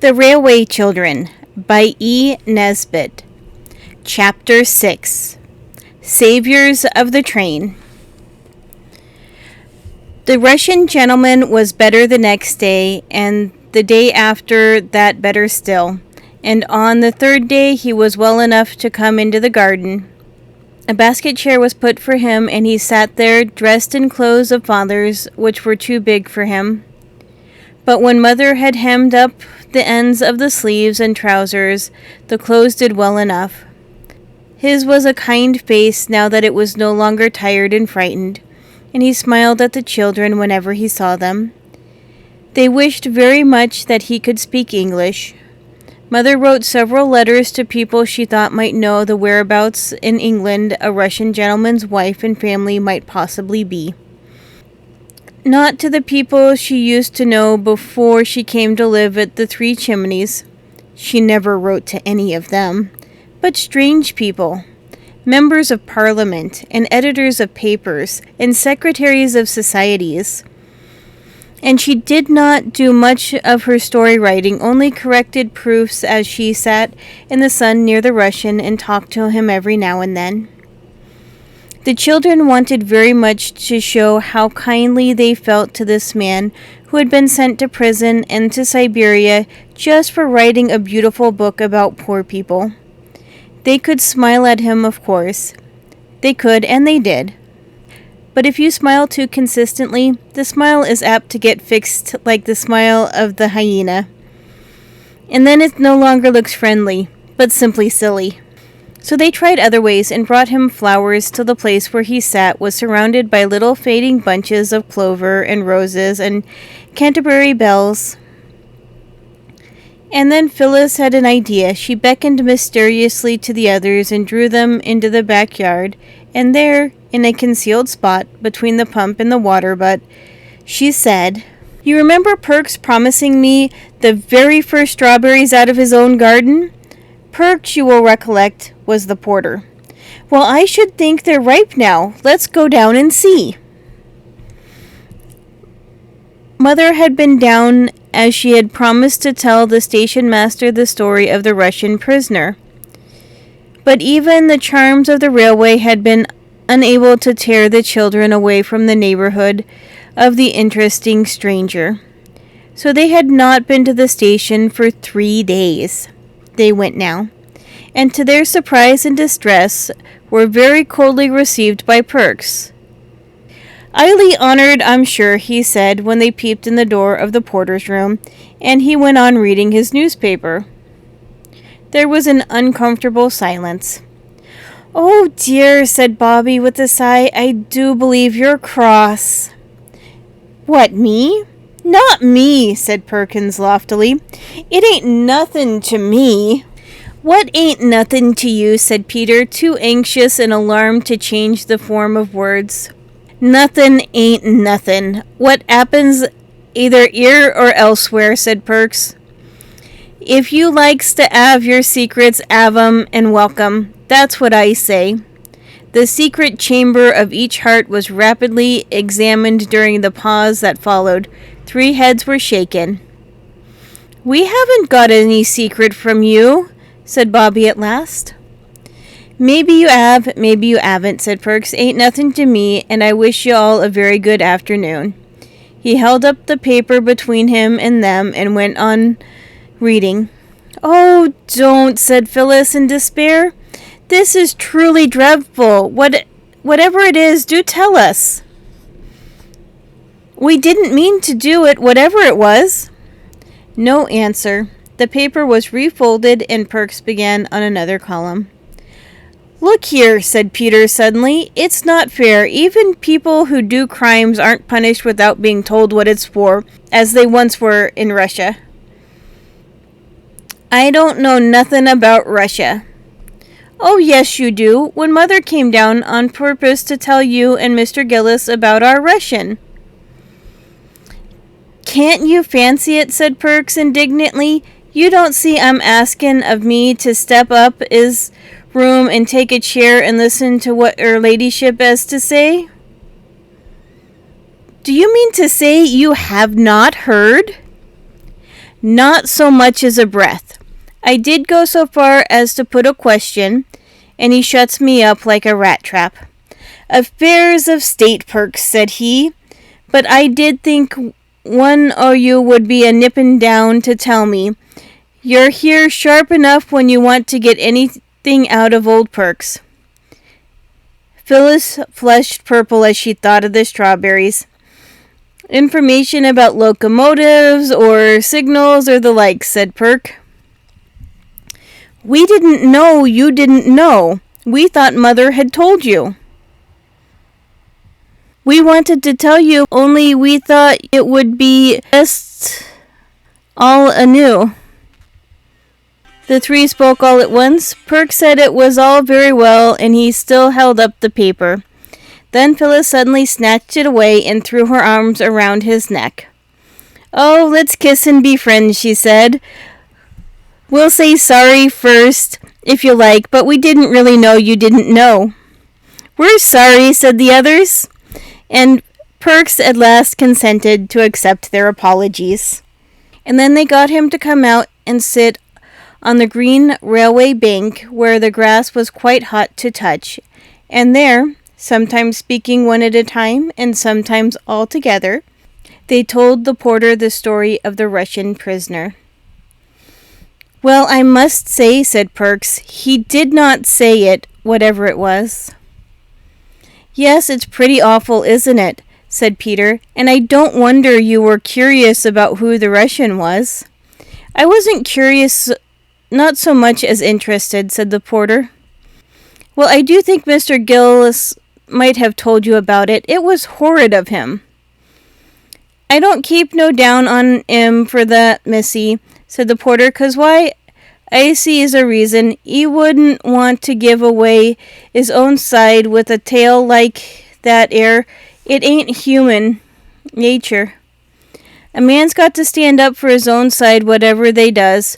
The Railway Children by E. Nesbit. Chapter 6. Saviors of the Train. The Russian gentleman was better the next day, and the day after that better still, and on the third day he was well enough to come into the garden. A basket chair was put for him, and he sat there, dressed in clothes of father's, which were too big for him. But when mother had hemmed up the ends of the sleeves and trousers, the clothes did well enough. His was a kind face now that it was no longer tired and frightened, and he smiled at the children whenever he saw them. They wished very much that he could speak English. Mother wrote several letters to people she thought might know the whereabouts in England a Russian gentleman's wife and family might possibly be. Not to the people she used to know before she came to live at the Three Chimneys. She never wrote to any of them, but strange people, members of Parliament, and editors of papers, and secretaries of societies. And she did not do much of her story writing, only corrected proofs as she sat in the sun near the Russian and talked to him every now and then. The children wanted very much to show how kindly they felt to this man who had been sent to prison and to Siberia just for writing a beautiful book about poor people. They could smile at him, of course. They could, and they did. But if you smile too consistently, the smile is apt to get fixed like the smile of the hyena. And then it no longer looks friendly, but simply silly. So they tried other ways and brought him flowers till the place where he sat was surrounded by little fading bunches of clover and roses and Canterbury bells. And then Phyllis had an idea. She beckoned mysteriously to the others and drew them into the backyard, and there, in a concealed spot between the pump and the water butt, she said, "You remember Perks promising me the very first strawberries out of his own garden? Perks, you will recollect, was the porter. Well, I should think they're ripe now. Let's go down and see." Mother had been down as she had promised to tell the station master the story of the Russian prisoner. But even the charms of the railway had been unable to tear the children away from the neighborhood of the interesting stranger. So they had not been to the station for 3 days. They went now, and to their surprise and distress were very coldly received by Perks. "Highly honored, I'm sure," he said when they peeped in the door of the porter's room, and he went on reading his newspaper. There was an uncomfortable silence. "Oh dear," said Bobby with a sigh, "I do believe you're cross." "What, me?" "Not me," said Perkins loftily. "It ain't nothin' to me." "What ain't nothin' to you?" said Peter, too anxious and alarmed to change the form of words. "Nothin' ain't nothin'. What happens either 'ere or elsewhere," said Perks. "If you likes to 'ave your secrets, 'ave 'em and welcome. That's what I say." The secret chamber of each heart was rapidly examined during the pause that followed. 3 heads were shaken. "We haven't got any secret from you," said Bobby at last. "Maybe you 'ave, maybe you 'aven't," said Perks. "Ain't nothing to me, and I wish you all a very good afternoon." He held up the paper between him and them and went on reading. "Oh, don't," said Phyllis in despair. "This is truly dreadful. Whatever it is, do tell us." "We didn't mean to do it, whatever it was." No answer. The paper was refolded and Perks began on another column. "Look here," said Peter suddenly. "It's not fair. Even people who do crimes aren't punished without being told what it's for, as they once were in Russia." "I don't know nothin' about Russia." "Oh, yes, you do. When Mother came down on purpose to tell you and Mr. Gillis about our Russian." "Can't you fancy it?" said Perks indignantly. "You don't see I'm askin' of me to step up 'is room and take a chair and listen to what 'er ladyship has to say?" "Do you mean to say you have not heard?" Not so much as a breath. I did go so far as to put a question, and he shuts me up like a rat trap. Affairs of state, Perks, said he, but I did think one o' you would be a nippin' down to tell me. You're here sharp enough when you want to get anything out of old Perks. Phyllis flushed purple as she thought of the strawberries. Information about locomotives or signals or the like, said Perk. We didn't know you didn't know. We thought Mother had told you. We wanted to tell you, only we thought it would be best all anew. The three spoke all at once. Perk said it was all very well, and he still held up the paper. Then Phyllis suddenly snatched it away and threw her arms around his neck. Oh, let's kiss and be friends, she said. We'll say sorry first, if you like, but we didn't really know you didn't know. We're sorry, said the others, and Perks at last consented to accept their apologies. And then they got him to come out and sit on the green railway bank where the grass was quite hot to touch, and there, sometimes speaking one at a time and sometimes all together, they told the porter the story of the Russian prisoner. Well, I must say, said Perks, he did not say it, whatever it was. Yes, it's pretty awful, isn't it? Said Peter, and I don't wonder you were curious about who the Russian was. I wasn't curious, not so much as interested, said the porter. Well, I do think Mr. Gillis might have told you about it. It was horrid of him. I don't keep no down on 'im for that, missy, said the porter, 'cause why, I sees a reason. He wouldn't want to give away his own side with a tale like that 'ere. It ain't human nature. A man's got to stand up for his own side whatever they does.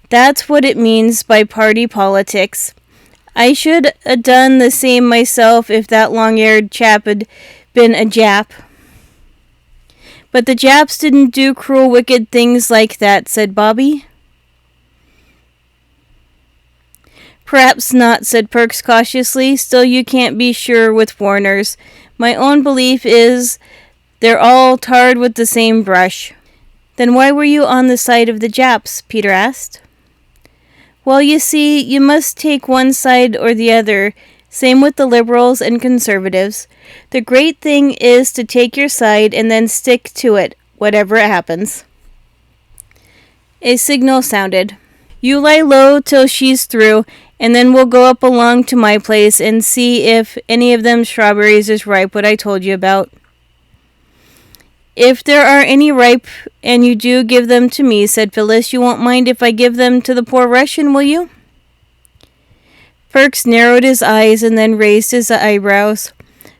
That's what it means by party politics. I should 'a done the same myself if that long-haired chap had been a Jap. But the Japs didn't do cruel, wicked things like that, said Bobby. Perhaps not, said Perks cautiously. Still, you can't be sure with foreigners. My own belief is they're all tarred with the same brush. Then why were you on the side of the Japs? Peter asked. Well, you see, you must take one side or the other. Same with the Liberals and Conservatives. The great thing is to take your side and then stick to it, whatever happens. A signal sounded. You lie low till she's through, and then we'll go up along to my place and see if any of them strawberries is ripe, what I told you about. If there are any ripe, and you do give them to me, said Phyllis, you won't mind if I give them to the poor Russian, will you? Perks narrowed his eyes and then raised his eyebrows.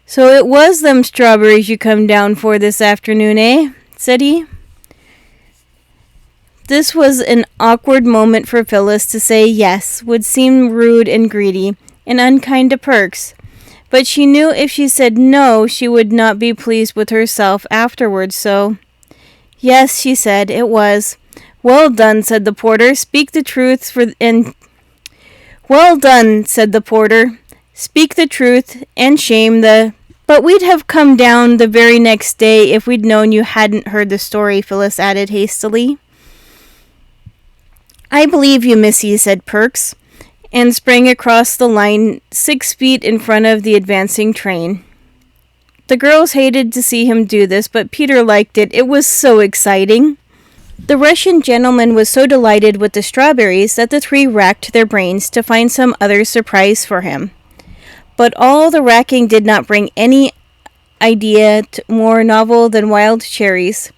So it was them strawberries you come down for this afternoon, eh? Said he. This was an awkward moment for Phyllis. To say yes would seem rude and greedy and unkind to Perks. But she knew if she said no, she would not be pleased with herself afterwards, so... Yes, she said, it was. Well done, said the porter. Speak the truth Well done, said the porter. Speak the truth and shame the... But we'd have come down the very next day if we'd known you hadn't heard the story, Phyllis added hastily. I believe you, missy, said Perks, and sprang across the line 6 feet in front of the advancing train. The girls hated to see him do this, but Peter liked it. It was so exciting. The Russian gentleman was so delighted with the strawberries that the three racked their brains to find some other surprise for him. But all the racking did not bring any idea more novel than wild cherries,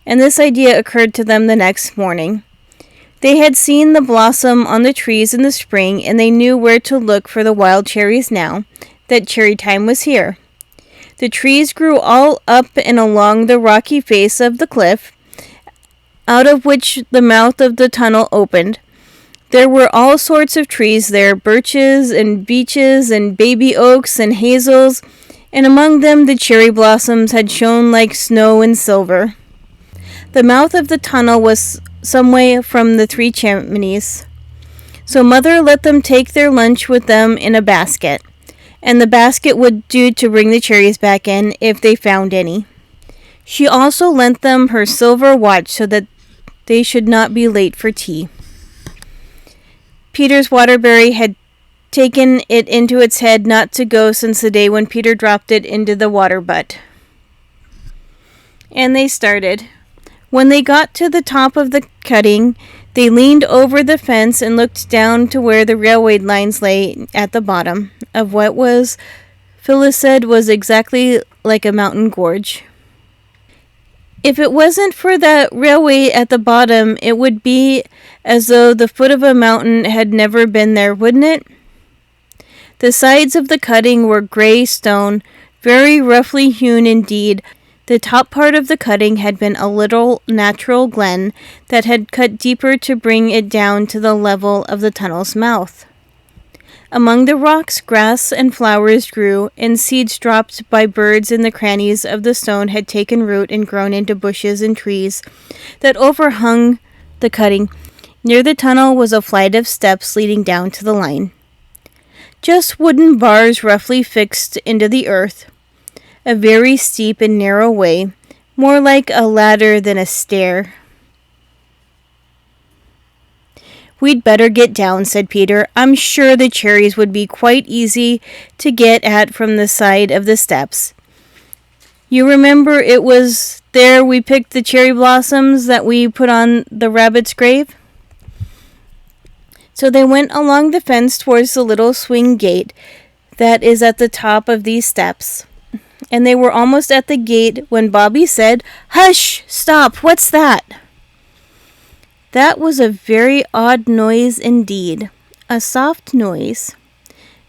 and this idea occurred to them the next morning. They had seen the blossom on the trees in the spring, and they knew where to look for the wild cherries now that cherry time was here. The trees grew all up and along the rocky face of the cliff, out of which the mouth of the tunnel opened. There were all sorts of trees there, birches and beeches and baby oaks and hazels, and among them the cherry blossoms had shone like snow and silver. The mouth of the tunnel was some way from the 3 chimneys. So Mother let them take their lunch with them in a basket, and the basket would do to bring the cherries back in if they found any. She also lent them her silver watch so that they should not be late for tea. Peter's Waterbury had taken it into its head not to go since the day when Peter dropped it into the water butt. And they started. When they got to the top of the cutting, they leaned over the fence and looked down to where the railway lines lay at the bottom of what was, Phyllis said, was exactly like a mountain gorge. If it wasn't for that railway at the bottom, it would be as though the foot of a mountain had never been there, wouldn't it? The sides of the cutting were gray stone, very roughly hewn indeed. The top part of the cutting had been a little natural glen that had cut deeper to bring it down to the level of the tunnel's mouth. Among the rocks, grass and flowers grew, and seeds dropped by birds in the crannies of the stone had taken root and grown into bushes and trees that overhung the cutting. Near the tunnel was a flight of steps leading down to the line. Just wooden bars roughly fixed into the earth. A very steep and narrow way, more like a ladder than a stair. "We'd better get down," said Peter. "I'm sure the cherries would be quite easy to get at from the side of the steps. You remember it was there we picked the cherry blossoms that we put on the rabbit's grave?" So they went along the fence towards the little swing gate that is at the top of these steps. And they were almost at the gate when Bobby said, "Hush! Stop! What's that?" That was a very odd noise indeed, a soft noise,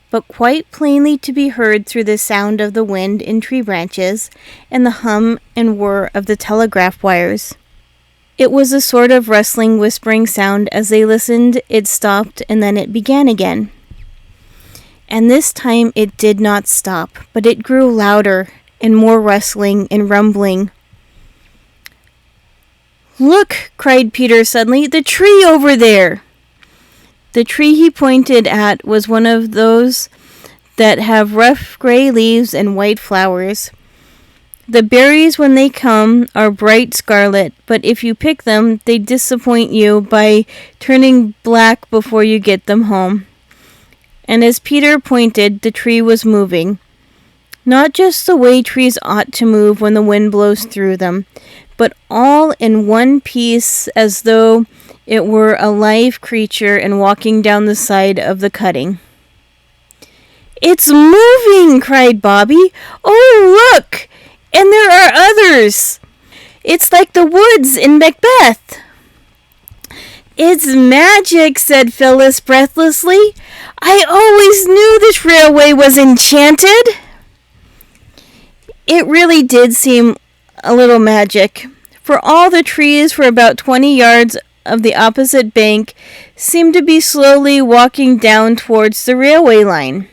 but quite plainly to be heard through the sound of the wind in tree branches and the hum and whir of the telegraph wires. It was a sort of rustling, whispering sound. As they listened, it stopped and then it began again. And this time it did not stop, but it grew louder and more rustling and rumbling. "Look!" cried Peter suddenly. "The tree over there!" The tree he pointed at was one of those that have rough gray leaves and white flowers. The berries, when they come, are bright scarlet, but if you pick them, they disappoint you by turning black before you get them home. And as Peter pointed, the tree was moving. Not just the way trees ought to move when the wind blows through them, but all in one piece as though it were a live creature and walking down the side of the cutting. "It's moving!" cried Bobby. "Oh, look! And there are others! It's like the woods in Macbeth." "It's magic," said Phyllis breathlessly. "I always knew this railway was enchanted." It really did seem a little magic, for all the trees for about 20 yards of the opposite bank seemed to be slowly walking down towards the railway line.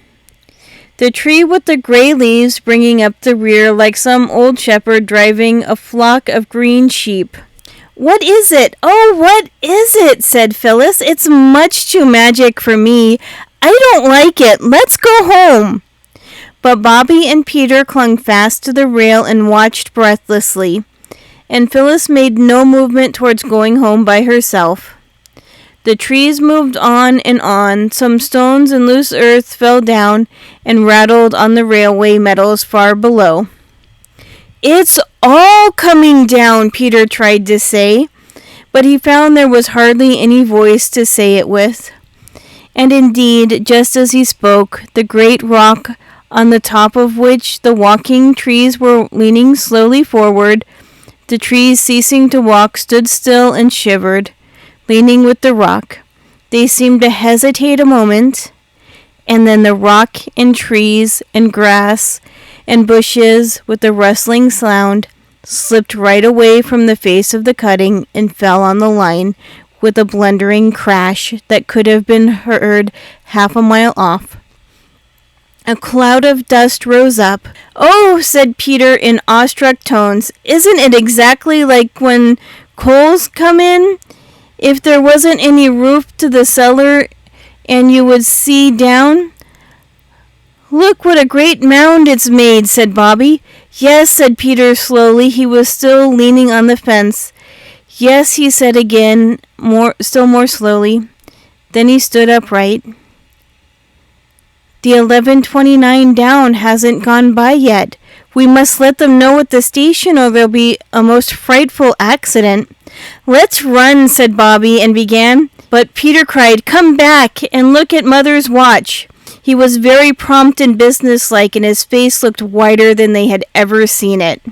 The tree with the gray leaves bringing up the rear like some old shepherd driving a flock of green sheep. "What is it? Oh, what is it?" said Phyllis. "It's much too magic for me. I don't like it. Let's go home." But Bobby and Peter clung fast to the rail and watched breathlessly, and Phyllis made no movement towards going home by herself. The trees moved on and on. Some stones and loose earth fell down and rattled on the railway metals far below. "It's all coming down," Peter tried to say, but he found there was hardly any voice to say it with. And indeed, just as he spoke, the great rock on the top of which the walking trees were leaning slowly forward, the trees ceasing to walk stood still and shivered, leaning with the rock. They seemed to hesitate a moment, and then the rock and trees and grass and bushes, with a rustling sound, slipped right away from the face of the cutting and fell on the line with a blundering crash that could have been heard half a mile off. A cloud of dust rose up. "Oh," said Peter in awestruck tones, "isn't it exactly like when coals come in? If there wasn't any roof to the cellar and you would see down? Look what a great mound it's made, said Bobby. Yes, said Peter slowly. He was still leaning on the fence. Yes, he said again, still more slowly. Then he stood upright. The 11:29 down hasn't gone by yet. We must let them know at the station or there'll be a most frightful accident. Let's run, said Bobby, and began. But Peter cried, Come back and look at Mother's watch. He was very prompt and businesslike, and his face looked whiter than they had ever seen it.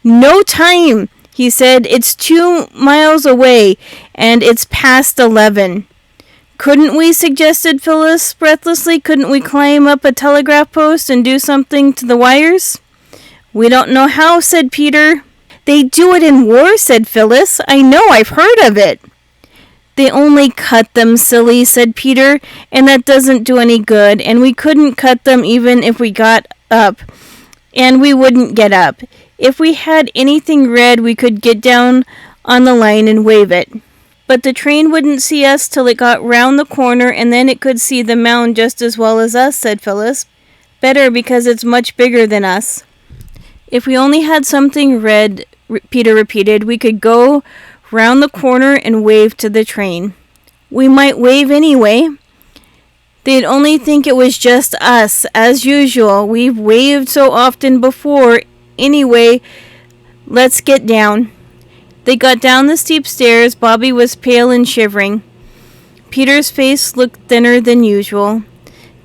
No time, he said. It's 2 miles away, and it's past 11. Couldn't we, suggested Phyllis breathlessly, couldn't we climb up a telegraph post and do something to the wires? We don't know how, said Peter. They do it in war, said Phyllis. I know, I've heard of it. They only cut them, silly, said Peter, and that doesn't do any good, and we couldn't cut them even if we got up, and we wouldn't get up. If we had anything red, we could get down on the line and wave it. But the train wouldn't see us till it got round the corner, and then it could see the mound just as well as us, said Phyllis. Better, because it's much bigger than us. If we only had something red, Peter repeated, we could go round the corner and wave to the train. We might wave anyway. They'd only think it was just us, as usual. We've waved so often before. Anyway, let's get down. They got down the steep stairs. Bobby was pale and shivering. Peter's face looked thinner than usual.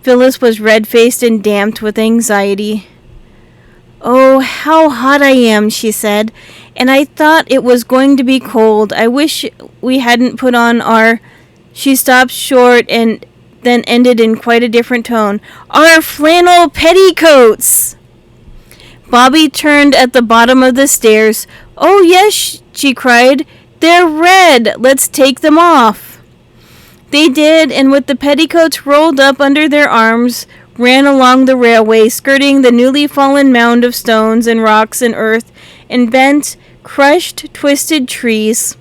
Phyllis was red-faced and damped with anxiety. Oh, how hot I am, she said, and I thought it was going to be cold. I wish we hadn't put on our... She stopped short and then ended in quite a different tone. Our flannel petticoats! Bobby turned at the bottom of the stairs. Oh, yes, she cried. They're red. Let's take them off. They did, and with the petticoats rolled up under their arms, ran along the railway, skirting the newly fallen mound of stones and rocks and earth and bent, crushed, twisted trees.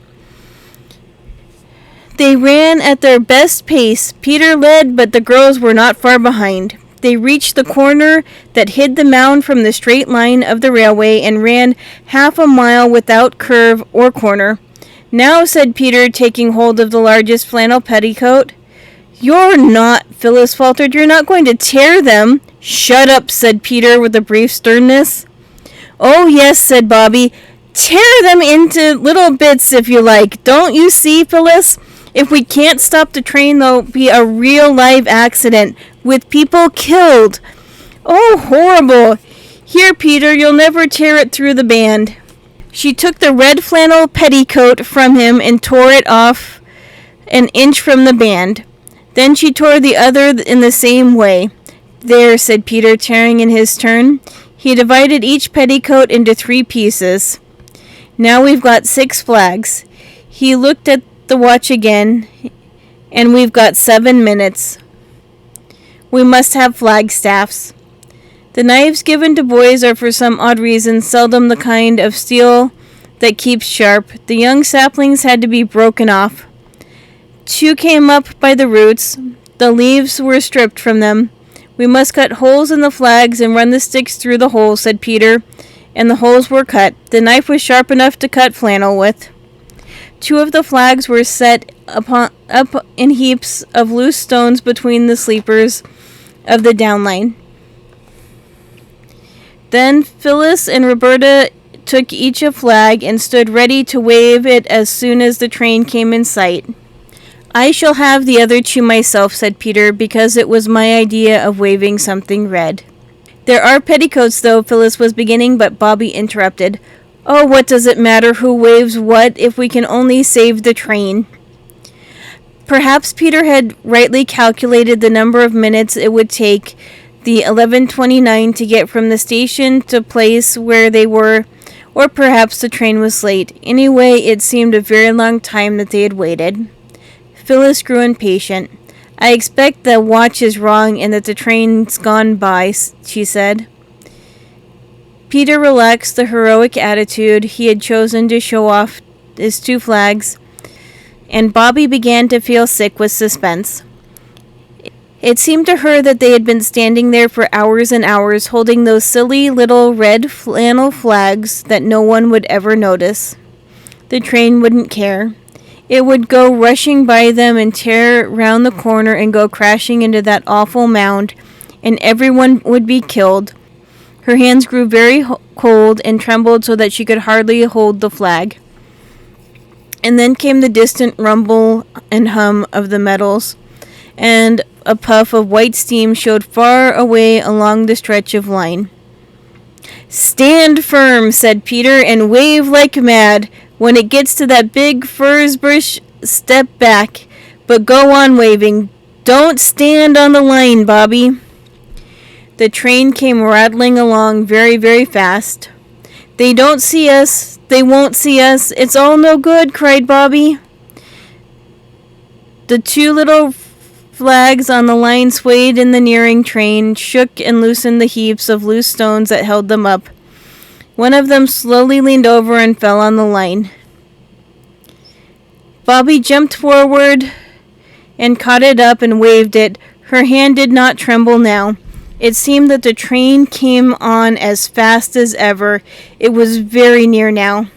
They ran at their best pace. Peter led, but the girls were not far behind. They reached the corner that hid the mound from the straight line of the railway and ran half a mile without curve or corner. Now, said Peter, taking hold of the largest flannel petticoat. You're not, Phyllis faltered. You're not going to tear them. Shut up, said Peter with a brief sternness. Oh, yes, said Bobby. Tear them into little bits if you like. Don't you see, Phyllis? If we can't stop the train, there'll be a real live accident with people killed. Oh, horrible. Here, Peter, you'll never tear it through the band. She took the red flannel petticoat from him and tore it off an inch from the band. Then she tore the other in the same way. There, said Peter, tearing in his turn. He divided each petticoat into 3 pieces. Now we've got 6 flags. He looked at the watch again, and we've got 7 minutes. We must have flagstaffs. The knives given to boys are for some odd reason seldom the kind of steel that keeps sharp. The young saplings had to be broken off. 2 came up by the roots. The leaves were stripped from them. We must cut holes in the flags and run the sticks through the holes, said Peter, and the holes were cut. The knife was sharp enough to cut flannel with. 2 of the flags were set up in heaps of loose stones between the sleepers of the downline. Then Phyllis and Roberta took each a flag and stood ready to wave it as soon as the train came in sight. I shall have the other 2 myself, said Peter, because it was my idea of waving something red. There are petticoats, though, Phyllis was beginning, but Bobby interrupted. Oh, what does it matter who waves what if we can only save the train? Perhaps Peter had rightly calculated the number of minutes it would take the 11:29 to get from the station to place where they were, or perhaps the train was late. Anyway, it seemed a very long time that they had waited. Phyllis grew impatient. I expect the watch is wrong and that the train's gone by, she said. Peter relaxed the heroic attitude he had chosen to show off his 2 flags. and Bobby began to feel sick with suspense. It seemed to her that they had been standing there for hours and hours, holding those silly little red flannel flags that no one would ever notice. The train wouldn't care. It would go rushing by them and tear round the corner and go crashing into that awful mound, and everyone would be killed. Her hands grew very cold and trembled so that she could hardly hold the flag. And then came the distant rumble and hum of the metals, and a puff of white steam showed far away along the stretch of line. "Stand firm," said Peter, "and wave like mad. When it gets to that big furze bush, step back, but go on waving. Don't stand on the line, Bobby." The train came rattling along very, very fast. "They don't see us. They won't see us. It's all no good," cried Bobby. The two little flags on the line swayed in the nearing train, shook and loosened the heaps of loose stones that held them up. One of them slowly leaned over and fell on the line. Bobby jumped forward and caught it up and waved it. Her hand did not tremble now. It seemed that the train came on as fast as ever. It was very near now.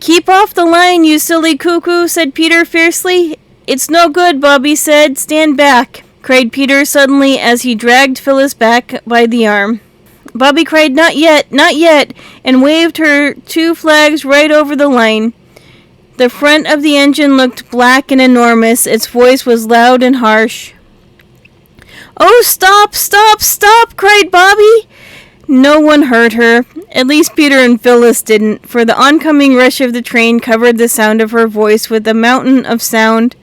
"Keep off the line, you silly cuckoo," said Peter fiercely. "It's no good," Bobby said. "Stand back," cried Peter suddenly as he dragged Phyllis back by the arm. Bobby cried, not yet," and waved her two flags right over the line. The front of the engine looked black and enormous. Its voice was loud and harsh. "Oh, stop, stop, stop," cried Bobby. No one heard her. At least Peter and Phyllis didn't, for the oncoming rush of the train covered the sound of her voice with a mountain of sound.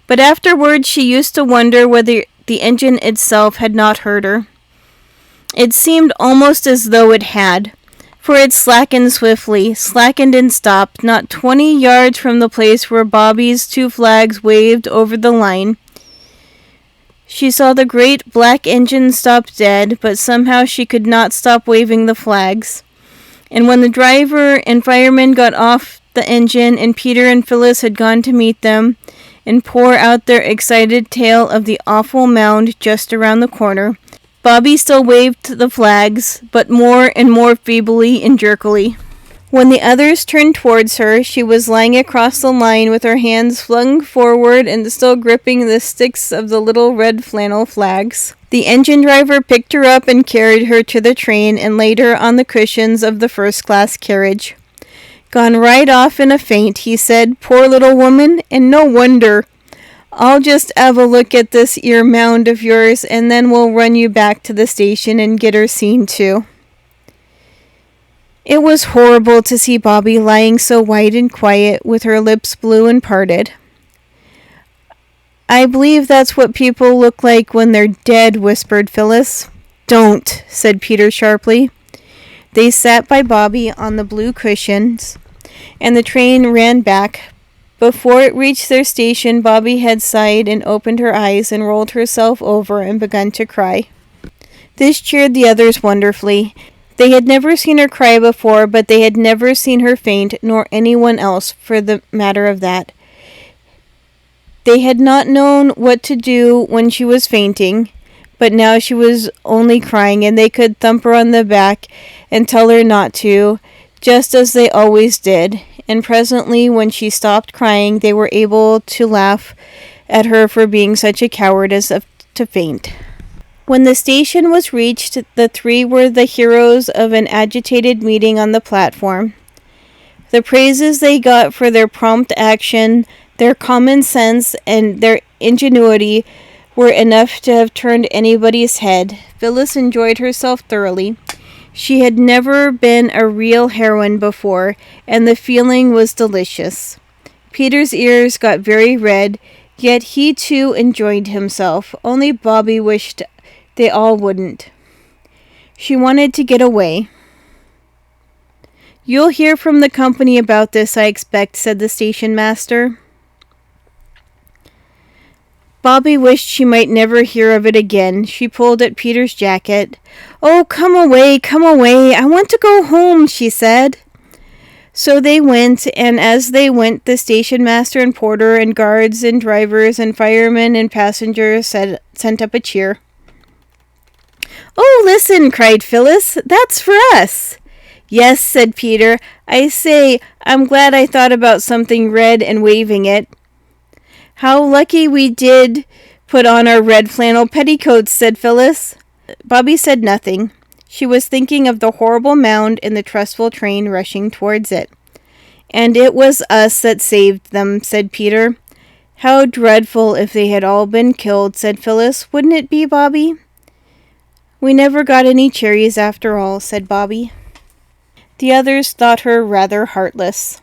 But afterwards she used to wonder whether the engine itself had not heard her. It seemed almost as though it had, for it slackened swiftly, slackened and stopped, not 20 yards from the place where Bobby's two flags waved over the line. She saw the great black engine stop dead, but somehow she could not stop waving the flags. And when the driver and firemen got off the engine and Peter and Phyllis had gone to meet them and pour out their excited tale of the awful mound just around the corner, Bobby still waved the flags, but more and more feebly and jerkily. When the others turned towards her, she was lying across the line with her hands flung forward and still gripping the sticks of the little red flannel flags. The engine driver picked her up and carried her to the train and laid her on the cushions of the first-class carriage. "Gone right off in a faint," he said. "Poor little woman, and no wonder. I'll just 'ave a look at this 'ere mound of yours, and then we'll run you back to the station and get her seen to." It was horrible to see Bobby lying so white and quiet, with her lips blue and parted. "I believe that's what people look like when they're dead," whispered Phyllis. "Don't," said Peter sharply. They sat by Bobby on the blue cushions, and the train ran back. Before it reached their station, Bobby had sighed and opened her eyes and rolled herself over and begun to cry. This cheered the others wonderfully. They had never seen her cry before, but they had never seen her faint, nor anyone else, for the matter of that. They had not known what to do when she was fainting, but now she was only crying, and they could thump her on the back and tell her not to, just as they always did. And presently, when she stopped crying, they were able to laugh at her for being such a coward as to faint. When the station was reached, the three were the heroes of an agitated meeting on the platform. The praises they got for their prompt action, their common sense, and their ingenuity were enough to have turned anybody's head. Phyllis enjoyed herself thoroughly. She had never been a real heroine before, and the feeling was delicious. Peter's ears got very red, yet he too enjoyed himself. Only Bobby wished they all wouldn't. She wanted to get away. "You'll hear from the company about this, I expect," said the station master. Bobby wished she might never hear of it again. She pulled at Peter's jacket. "Oh, come away, I want to go home," she said. So they went, and as they went, the station master and porter and guards and drivers and firemen and passengers sent up a cheer. "Oh, listen," cried Phyllis. "That's for us." "Yes," said Peter. "I say, I'm glad I thought about something red and waving it." "How lucky we did put on our red flannel petticoats," said Phyllis. Bobby said nothing. She was thinking of the horrible mound and the trustful train rushing towards it. "And it was us that saved them," said Peter. "How dreadful if they had all been killed," said Phyllis. "Wouldn't it be, Bobby?" "We never got any cherries after all," said Bobby. The others thought her rather heartless.